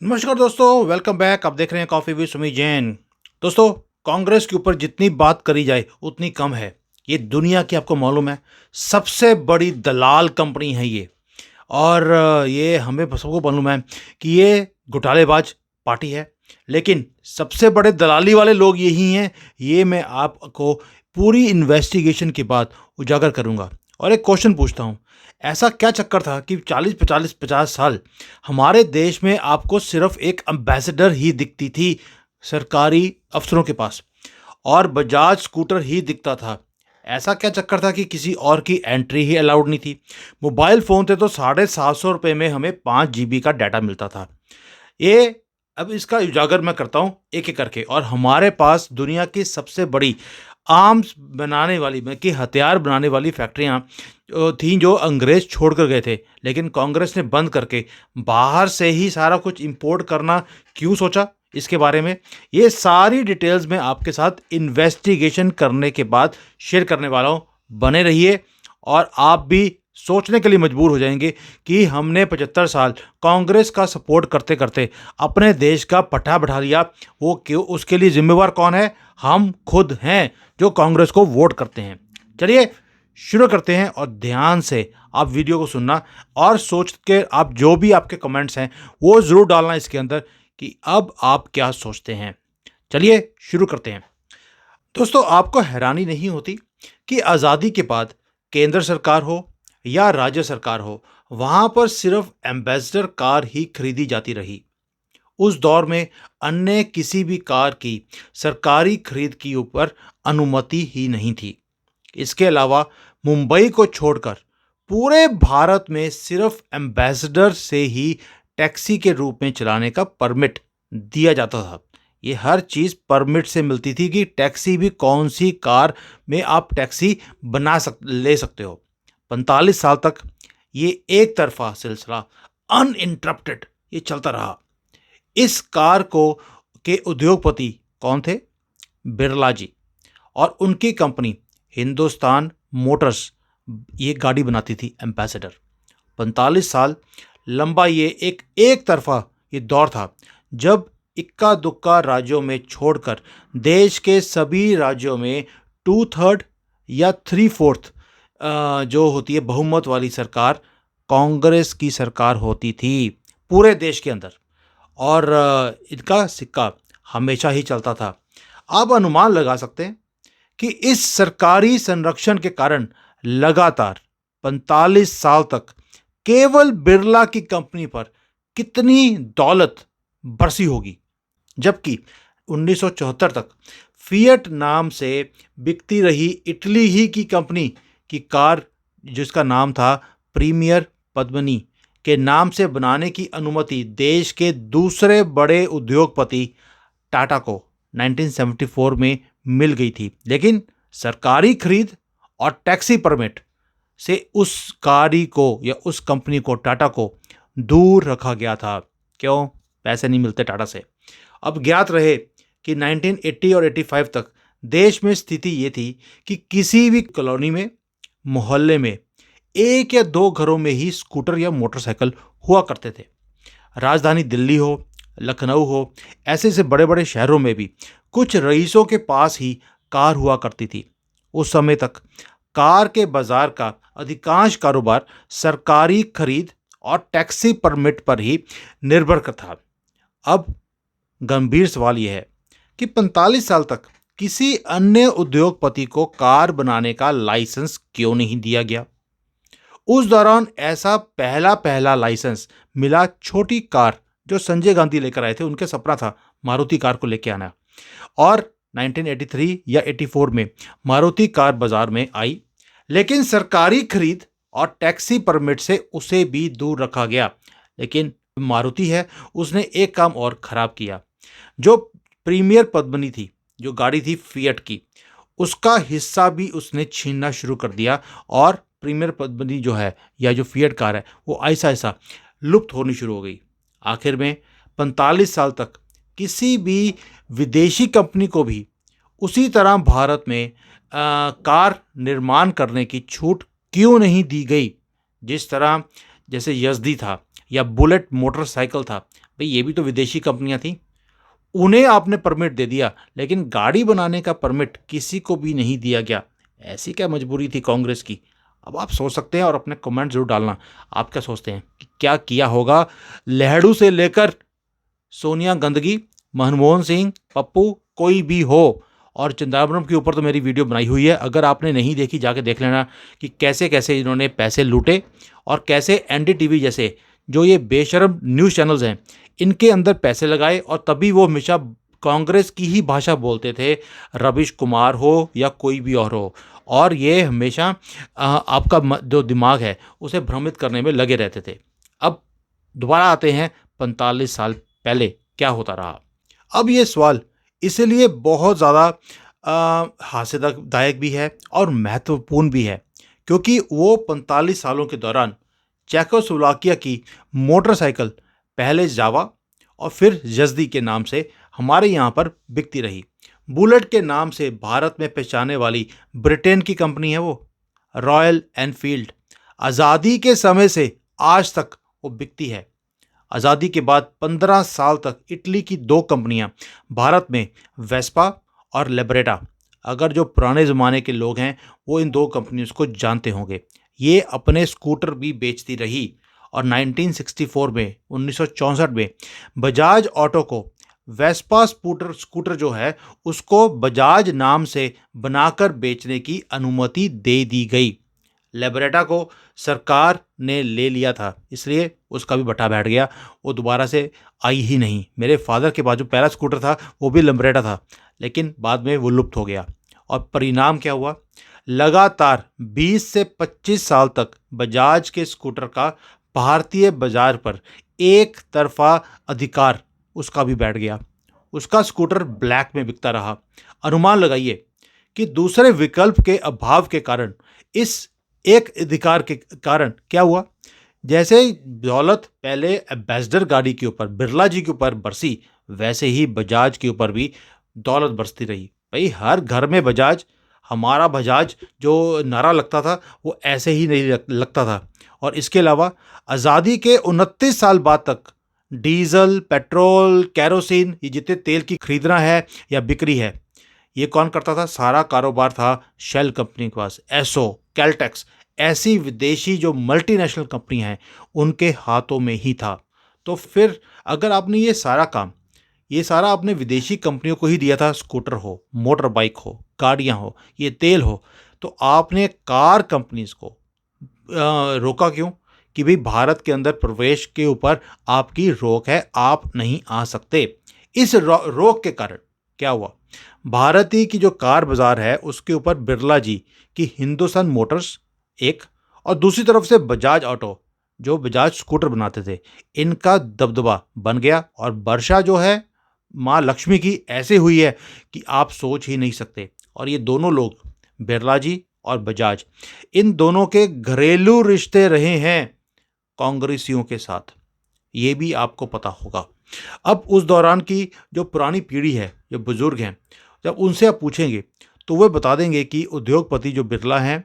नमस्कार दोस्तों, welcome back. आप देख रहे हैं कॉफी विद सुमी जैन। दोस्तों, कांग्रेस के ऊपर जितनी बात करी जाए उतनी कम है। ये दुनिया की, आपको मालूम है, सबसे बड़ी दलाल कंपनी है ये। और ये हमें सबको मालूम है कि ये घोटालेबाज पार्टी है। लेकिन सबसे बड़े दलाली वाले लोग यही हैं। ये मैं आपको पूरी इन्वेस्टिगेशन के बाद उजागर करूंगा। और एक क्वेश्चन पूछता हूं, ऐसा क्या चक्कर था कि 40 50 50 साल हमारे देश में आपको सिर्फ एक एम्बेसडर ही दिखती थी सरकारी अफसरों के पास, और बजाज स्कूटर ही दिखता था। ऐसा क्या चक्कर था कि किसी और की एंट्री ही अलाउड नहीं थी। मोबाइल फ़ोन थे तो 750 रुपये में हमें 5 GB का डाटा मिलता था। ये अब इसका उजागर मैं करता हूँ एक एक करके। और हमारे पास दुनिया की सबसे बड़ी आर्म्स बनाने वाली, मतलब कि हथियार बनाने वाली फैक्ट्रियाँ थीं जो अंग्रेज छोड़ कर गए थे, लेकिन कांग्रेस ने बंद करके बाहर से ही सारा कुछ इंपोर्ट करना क्यों सोचा, इसके बारे में ये सारी डिटेल्स मैं आपके साथ इन्वेस्टिगेशन करने के बाद शेयर करने वाला हूँ। बने रहिए और आप भी सोचने के लिए मजबूर हो जाएंगे कि हमने 75 साल कांग्रेस का सपोर्ट करते करते अपने देश का पट्टा बढ़ा लिया, वो क्यों, उसके लिए जिम्मेवार कौन है? हम खुद हैं जो कांग्रेस को वोट करते हैं। चलिए शुरू करते हैं, और ध्यान से आप वीडियो को सुनना और सोच के आप जो भी आपके कमेंट्स हैं वो ज़रूर डालना इसके अंदर कि अब आप क्या सोचते हैं। चलिए शुरू करते हैं। दोस्तों, आपको हैरानी नहीं होती कि आज़ादी के बाद केंद्र सरकार हो या राज्य सरकार हो, वहाँ पर सिर्फ एम्बेसडर कार ही खरीदी जाती रही। उस दौर में अन्य किसी भी कार की सरकारी खरीद की ऊपर अनुमति ही नहीं थी। इसके अलावा मुंबई को छोड़कर पूरे भारत में सिर्फ एम्बेसडर से ही टैक्सी के रूप में चलाने का परमिट दिया जाता था। ये हर चीज़ परमिट से मिलती थी कि टैक्सी भी कौन सी कार में आप टैक्सी ले सकते हो। 45 साल तक ये एक तरफा सिलसिला अनइंटरप्टेड ये चलता रहा। इस कार को के उद्योगपति कौन थे? बिरला जी। और उनकी कंपनी हिंदुस्तान मोटर्स ये गाड़ी बनाती थी एम्बेसडर। 45 साल लंबा ये एक तरफा ये दौर था, जब इक्का दुक्का राज्यों में छोड़कर देश के सभी राज्यों में 2/3 या 3/4 जो होती है बहुमत वाली सरकार, कांग्रेस की सरकार होती थी पूरे देश के अंदर। और इनका सिक्का हमेशा ही चलता था। आप अनुमान लगा सकते हैं कि इस सरकारी संरक्षण के कारण लगातार 45 साल तक केवल बिरला की कंपनी पर कितनी दौलत बरसी होगी। जबकि 1974 तक फिएट नाम से बिकती रही इटली ही की कंपनी की कार, जिसका नाम था प्रीमियर पद्मिनी, के नाम से बनाने की अनुमति देश के दूसरे बड़े उद्योगपति टाटा को 1974 में मिल गई थी। लेकिन सरकारी खरीद और टैक्सी परमिट से उस कारी को या उस कंपनी को, टाटा को, दूर रखा गया था। क्यों? पैसे नहीं मिलते टाटा से। अब ज्ञात रहे कि 1980 और 85 तक देश में स्थिति ये थी कि किसी भी कॉलोनी में, मोहल्ले में 1 या 2 घरों में ही स्कूटर या मोटरसाइकिल हुआ करते थे। राजधानी दिल्ली हो, लखनऊ हो, ऐसे बड़े बड़े शहरों में भी कुछ रईसों के पास ही कार हुआ करती थी। उस समय तक कार के बाजार का अधिकांश कारोबार सरकारी खरीद और टैक्सी परमिट पर ही निर्भर कर था। अब गंभीर सवाल यह है कि 45 साल तक किसी अन्य उद्योगपति को कार बनाने का लाइसेंस क्यों नहीं दिया गया? उस दौरान ऐसा पहला लाइसेंस मिला छोटी कार जो संजय गांधी लेकर आए थे। उनके सपना था मारुति कार को लेकर आना। और 1983 या 84 में मारुति कार बाजार में आई, लेकिन सरकारी खरीद और टैक्सी परमिट से उसे भी दूर रखा गया। लेकिन मारुति है, उसने एक काम और खराब किया। जो प्रीमियर पद्मिनी थी, जो गाड़ी थी फिएट की, उसका हिस्सा भी उसने छीनना शुरू कर दिया। और प्रीमियर पद्मिनी जो है, या जो फिएट कार है, वो ऐसा ऐसा लुप्त होनी शुरू हो गई। आखिर में 45 साल तक किसी भी विदेशी कंपनी को भी उसी तरह भारत में कार निर्माण करने की छूट क्यों नहीं दी गई, जिस तरह जैसे यज़दी था या बुलेट मोटरसाइकिल था, भाई ये भी तो विदेशी कंपनियां थी, उन्हें आपने परमिट दे दिया, लेकिन गाड़ी बनाने का परमिट किसी को भी नहीं दिया गया। ऐसी क्या मजबूरी थी कांग्रेस की? अब आप सोच सकते हैं और अपने कमेंट जरूर डालना, आप क्या सोचते हैं कि क्या किया होगा लहड़ू से लेकर सोनिया गांधी, मनमोहन सिंह, पप्पू, कोई भी हो। और चिदम्बरम के ऊपर तो मेरी वीडियो बनाई हुई है, अगर आपने नहीं देखी जाके देख लेना कि कैसे कैसे इन्होंने पैसे लूटे और कैसे एनडीटीवी जैसे जो ये बेशरम न्यूज़ चैनल्स हैं इनके अंदर पैसे लगाए, और तभी वो हमेशा कांग्रेस की ही भाषा बोलते थे, रविश कुमार हो या कोई भी और हो। और ये हमेशा आपका जो दिमाग है उसे भ्रमित करने में लगे रहते थे। अब दोबारा आते हैं 45 साल पहले क्या होता रहा। अब ये सवाल इसलिए बहुत ज़्यादा हास्यदायक भी है और महत्वपूर्ण भी है, क्योंकि वो 45 सालों के दौरान चेकोस्लोवाकिया की मोटरसाइकिल पहले जावा और फिर यज़दी के नाम से हमारे यहाँ पर बिकती रही। बुलेट के नाम से भारत में पहचाने वाली ब्रिटेन की कंपनी है वो, रॉयल एनफील्ड। आज़ादी के समय से आज तक वो बिकती है। आज़ादी के बाद 15 साल तक इटली की दो कंपनियां भारत में, वेस्पा और लिबरेटा, अगर जो पुराने ज़माने के लोग हैं वो इन दो कंपनियों को जानते होंगे, ये अपने स्कूटर भी बेचती रही। और 1964 में 1964 में बजाज ऑटो को वेस्पा स्कूटर जो है उसको बजाज नाम से बनाकर बेचने की अनुमति दे दी गई। लिबरेटा को सरकार ने ले लिया था, इसलिए उसका भी बटा बैठ गया, वो दोबारा से आई ही नहीं। मेरे फादर के पास जो पहला स्कूटर था वो भी लिबरेटा था, लेकिन बाद में वो लुप्त हो गया। और परिणाम क्या हुआ? लगातार 20 से 25 साल तक बजाज के स्कूटर का भारतीय बाजार पर एक तरफा अधिकार उसका भी बैठ गया। उसका स्कूटर ब्लैक में बिकता रहा। अनुमान लगाइए कि दूसरे विकल्प के अभाव के कारण, इस एक अधिकार के कारण क्या हुआ? जैसे दौलत पहले एम्बेसडर गाड़ी के ऊपर, बिरला जी के ऊपर बरसी, वैसे ही बजाज के ऊपर भी दौलत बरसती रही। भाई हर घर में बजाज, हमारा बजाज जो नारा लगता था वो ऐसे ही नहीं लगता था। और इसके अलावा आज़ादी के 29 साल बाद तक डीजल, पेट्रोल, कैरोसिन, ये जितने तेल की खरीदना है या बिक्री है, ये कौन करता था? सारा कारोबार था शेल कंपनी के पास, एसो, कैलटेक्स, ऐसी विदेशी जो मल्टीनेशनल कंपनियां हैं उनके हाथों में ही था। तो फिर अगर आपने ये सारा काम, ये सारा आपने विदेशी कंपनियों को ही दिया था, स्कूटर हो, मोटर बाइक हो, गाड़ियां हो, ये तेल हो, तो आपने कार कंपनीज को रोका क्यों? कि भाई भारत के अंदर प्रवेश के ऊपर आपकी रोक है, आप नहीं आ सकते। इस रोक के कारण क्या हुआ? भारतीय की जो कार बाजार है उसके ऊपर बिरला जी की हिंदुस्तान मोटर्स एक, और दूसरी तरफ से बजाज ऑटो जो बजाज स्कूटर बनाते थे, इनका दबदबा बन गया। और वर्षा जो है माँ लक्ष्मी की ऐसे हुई है कि आप सोच ही नहीं सकते। और ये दोनों लोग, बिरला जी और बजाज, इन दोनों के घरेलू रिश्ते रहे हैं कांग्रेसियों के साथ, ये भी आपको पता होगा। अब उस दौरान की जो पुरानी पीढ़ी है, जो बुजुर्ग हैं, जब उनसे आप पूछेंगे तो वे बता देंगे कि उद्योगपति जो बिरला हैं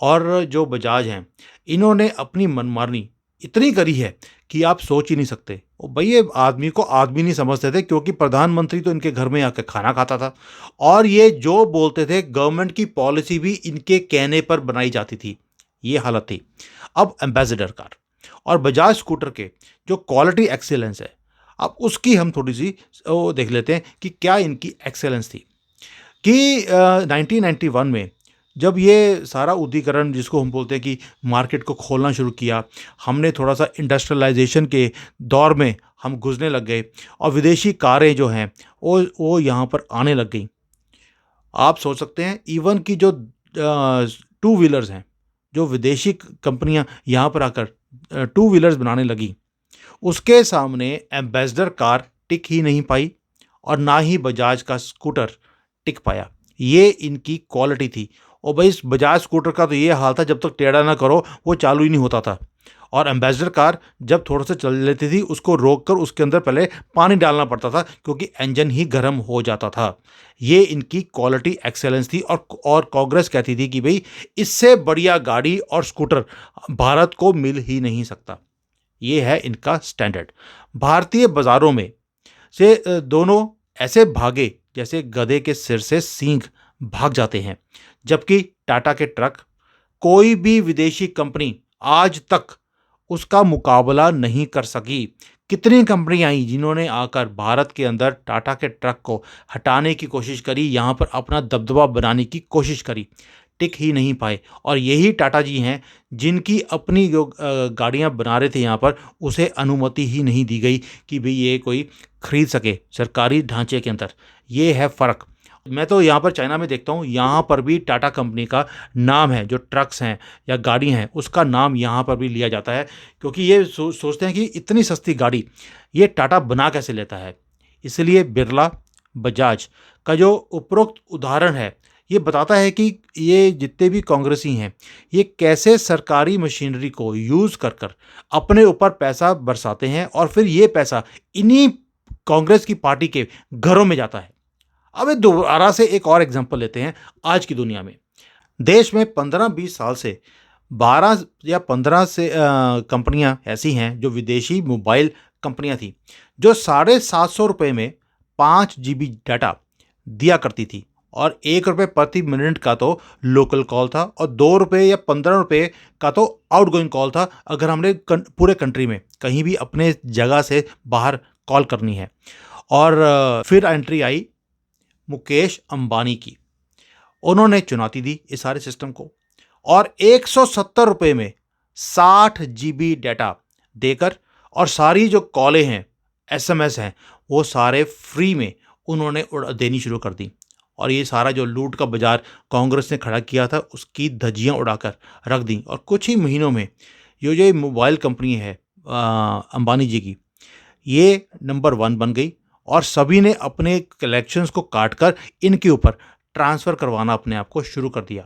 और जो बजाज हैं, इन्होंने अपनी मनमानी इतनी करी है कि आप सोच ही नहीं सकते। और भाई ये आदमी को आदमी नहीं समझते थे, क्योंकि प्रधानमंत्री तो इनके घर में आकर खाना खाता था, और ये जो बोलते थे गवर्नमेंट की पॉलिसी भी इनके कहने पर बनाई जाती थी। ये हालत थी। अब एम्बेसडर कार और बजाज स्कूटर के जो क्वालिटी एक्सेलेंस है, अब उसकी हम थोड़ी सी वो देख लेते हैं कि क्या इनकी एक्सेलेंस थी। कि 1991 में जब ये सारा उद्योगीकरण, जिसको हम बोलते हैं कि मार्केट को खोलना शुरू किया, हमने थोड़ा सा इंडस्ट्रियलाइजेशन के दौर में हम घुसने लग गए, और विदेशी कारें जो हैं वो यहाँ पर आने लग गई। आप सोच सकते हैं इवन की जो टू व्हीलर्स हैं, जो विदेशी कंपनियां यहाँ पर आकर टू व्हीलर्स बनाने लगी, उसके सामने एम्बेसडर कार टिक ही नहीं पाई, और ना ही बजाज का स्कूटर टिक पाया। ये इनकी क्वालिटी थी। और भाई इस बजाज स्कूटर का तो ये हाल था, जब तक टेढ़ा ना करो वो चालू ही नहीं होता था। और एम्बेसडर कार जब थोड़ा सा चल लेती थी, उसको रोक कर उसके अंदर पहले पानी डालना पड़ता था, क्योंकि इंजन ही गर्म हो जाता था। ये इनकी क्वालिटी एक्सेलेंस थी। और कांग्रेस कहती थी कि भाई इससे बढ़िया गाड़ी और स्कूटर भारत को मिल ही नहीं सकता। ये है इनका स्टैंडर्ड। भारतीय बाजारों में से दोनों ऐसे भागे जैसे गधे के सिर से सींग भाग जाते हैं। जबकि टाटा के ट्रक, कोई भी विदेशी कंपनी आज तक उसका मुकाबला नहीं कर सकी। कितनी कंपनी आई जिन्होंने आकर भारत के अंदर टाटा के ट्रक को हटाने की कोशिश करी, यहाँ पर अपना दबदबा बनाने की कोशिश करी, टिक ही नहीं पाए। और यही टाटा जी हैं जिनकी अपनी जो गाड़ियाँ बना रहे थे यहाँ पर, उसे अनुमति ही नहीं दी गई कि भाई ये कोई खरीद सके सरकारी ढांचे के अंदर। ये है फ़र्क। मैं तो यहाँ पर चाइना में देखता हूँ, यहाँ पर भी टाटा कंपनी का नाम है, जो ट्रक्स हैं या गाड़ी हैं उसका नाम यहाँ पर भी लिया जाता है, क्योंकि ये सोचते हैं कि इतनी सस्ती गाड़ी ये टाटा बना कैसे लेता है। इसलिए बिरला, बजाज का जो उपरोक्त उदाहरण है ये बताता है कि ये जितने भी कांग्रेसी हैं ये कैसे सरकारी मशीनरी को यूज़ कर कर अपने ऊपर पैसा बरसाते हैं और फिर ये पैसा इन्हीं कांग्रेस की पार्टी के घरों में जाता है। अब दोबारा से एक और एग्जांपल लेते हैं। आज की दुनिया में देश में 15-20 साल से 12 या 15 से कंपनियां ऐसी हैं जो विदेशी मोबाइल कंपनियां थी, जो ₹750 में 5 GB डाटा दिया करती थी और ₹1 प्रति मिनट का तो लोकल कॉल था और ₹2 या ₹15 का तो आउटगोइंग कॉल था, अगर हमने पूरे कंट्री में कहीं भी अपने जगह से बाहर कॉल करनी है। और फिर एंट्री आई मुकेश अंबानी की। उन्होंने चुनौती दी इस सारे सिस्टम को और ₹170 में 60 GB डाटा देकर और सारी जो कॉलें हैं, SMS हैं, वो सारे फ्री में उन्होंने देनी शुरू कर दी। और ये सारा जो लूट का बाजार कांग्रेस ने खड़ा किया था उसकी धज्जियां उड़ाकर रख दी। और कुछ ही महीनों में ये जो मोबाइल कंपनी है अंबानी जी की, ये नंबर 1 बन गई और सभी ने अपने कलेक्शंस को काटकर इनके ऊपर ट्रांसफ़र करवाना अपने आप को शुरू कर दिया।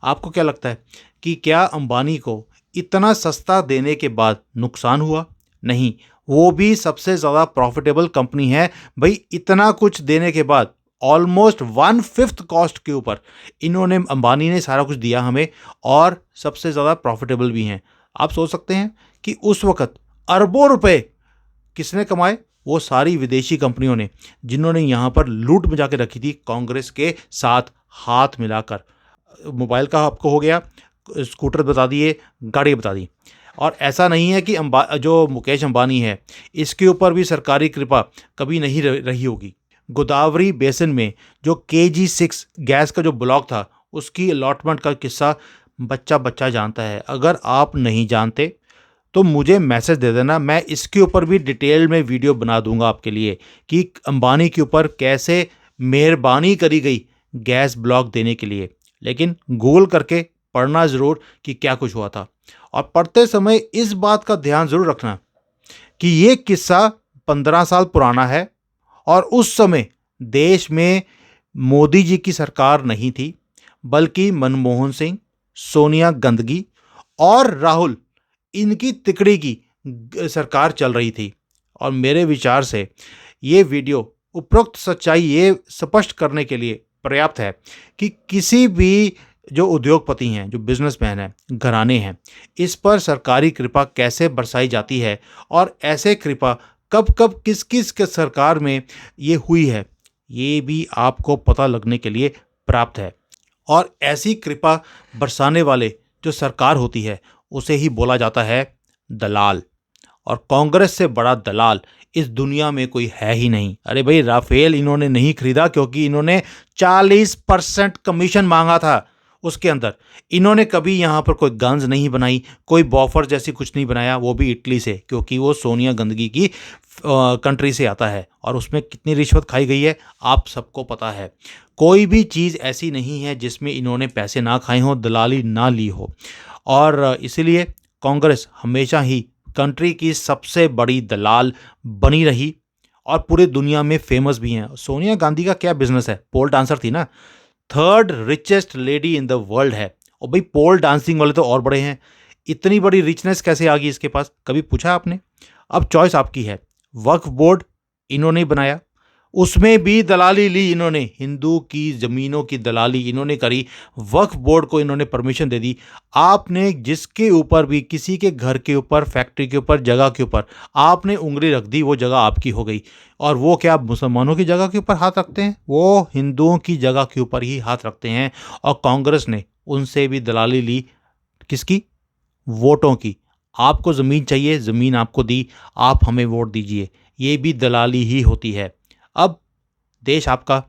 आपको क्या लगता है कि क्या अंबानी को इतना सस्ता देने के बाद नुकसान हुआ? नहीं, वो भी सबसे ज़्यादा प्रॉफिटेबल कंपनी है। भाई इतना कुछ देने के बाद ऑलमोस्ट 1/5 कॉस्ट के ऊपर इन्होंने, अंबानी ने सारा कुछ दिया हमें और सबसे ज़्यादा प्रॉफिटेबल भी हैं। आप सोच सकते हैं कि उस वक़्त अरबों रुपए किसने कमाए? वो सारी विदेशी कंपनियों ने, जिन्होंने यहाँ पर लूट मचा के रखी थी कांग्रेस के साथ हाथ मिलाकर। मोबाइल का आपको हो गया, स्कूटर बता दिए, गाड़ी बता दी। और ऐसा नहीं है कि जो मुकेश अंबानी है इसके ऊपर भी सरकारी कृपा कभी नहीं रही होगी। गोदावरी बेसिन में जो KG6 गैस का जो ब्लॉक था उसकी अलॉटमेंट का किस्सा बच्चा बच्चा जानता है। अगर आप नहीं जानते तो मुझे मैसेज दे देना, मैं इसके ऊपर भी डिटेल में वीडियो बना दूंगा आपके लिए कि अंबानी के ऊपर कैसे मेहरबानी करी गई गैस ब्लॉक देने के लिए। लेकिन गूगल करके पढ़ना ज़रूर कि क्या कुछ हुआ था। और पढ़ते समय इस बात का ध्यान ज़रूर रखना कि ये किस्सा 15 साल पुराना है और उस समय देश में मोदी जी की सरकार नहीं थी, बल्कि मनमोहन सिंह, सोनिया गांधी और राहुल, इनकी तिकड़ी की सरकार चल रही थी। और मेरे विचार से ये वीडियो उपरोक्त सच्चाई ये स्पष्ट करने के लिए पर्याप्त है कि किसी भी जो उद्योगपति हैं, जो बिजनेसमैन हैं, घराने हैं, इस पर सरकारी कृपा कैसे बरसाई जाती है और ऐसे कृपा कब कब किस किस के सरकार में ये हुई है, ये भी आपको पता लगने के लिए प्राप्त है। और ऐसी कृपा बरसाने वाले जो सरकार होती है उसे ही बोला जाता है दलाल। और कांग्रेस से बड़ा दलाल इस दुनिया में कोई है ही नहीं। अरे भाई, राफेल इन्होंने नहीं खरीदा क्योंकि इन्होंने 40% कमीशन मांगा था। उसके अंदर इन्होंने कभी यहाँ पर कोई गन्स नहीं बनाई, कोई बॉफर जैसी कुछ नहीं बनाया, वो भी इटली से, क्योंकि वो सोनिया गांधी की कंट्री से आता है। और उसमें कितनी रिश्वत खाई गई है आप सबको पता है। कोई भी चीज़ ऐसी नहीं है जिसमें इन्होंने पैसे ना खाए हों, दलाली ना ली हो। और इसीलिए कांग्रेस हमेशा ही कंट्री की सबसे बड़ी दलाल बनी रही और पूरे दुनिया में फेमस भी हैं। सोनिया गांधी का क्या बिजनेस है? पोल डांसर थी ना, 3rd richest lady in the world है। और भाई पोल डांसिंग वाले तो और बड़े हैं। इतनी बड़ी रिचनेस कैसे आ गई इसके पास, कभी पूछा आपने? अब चॉइस आपकी है। वक्फ बोर्ड इन्होंने बनाया, उसमें भी दलाली ली इन्होंने, हिंदू की ज़मीनों की दलाली इन्होंने करी, वक्फ बोर्ड को इन्होंने परमिशन दे दी। आपने जिसके ऊपर भी, किसी के घर के ऊपर, फैक्ट्री के ऊपर, जगह के ऊपर आपने उंगली रख दी, वो जगह आपकी हो गई। और वो क्या मुसलमानों की जगह के ऊपर हाथ रखते हैं? वो हिंदुओं की जगह के ऊपर ही हाथ रखते हैं। और कांग्रेस ने उनसे भी दलाली ली, किसकी? वोटों की। आपको ज़मीन चाहिए, ज़मीन आपको दी, आप हमें वोट दीजिए, ये भी दलाली ही होती है। अब देश आपका,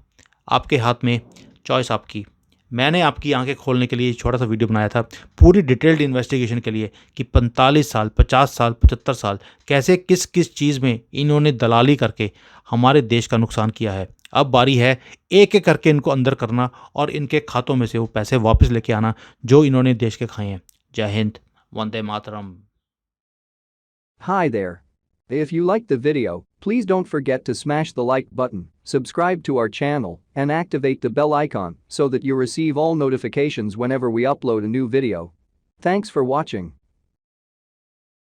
आपके हाथ में, चॉइस आपकी। मैंने आपकी आंखें खोलने के लिए छोटा सा वीडियो बनाया था, पूरी डिटेल्ड इन्वेस्टिगेशन के लिए, कि 45 साल, 50 साल, 75 साल कैसे किस किस चीज़ में इन्होंने दलाली करके हमारे देश का नुकसान किया है। अब बारी है एक एक करके इनको अंदर करना और इनके खातों में से वो पैसे वापस लेके आना जो इन्होंने देश के खाए हैं। जय Hind, Vande Mataram. Hi there. If you liked the video, please don't forget to smash the like button, subscribe to our channel, and activate the bell icon so that you receive all notifications whenever we upload a new video. Thanks for watching.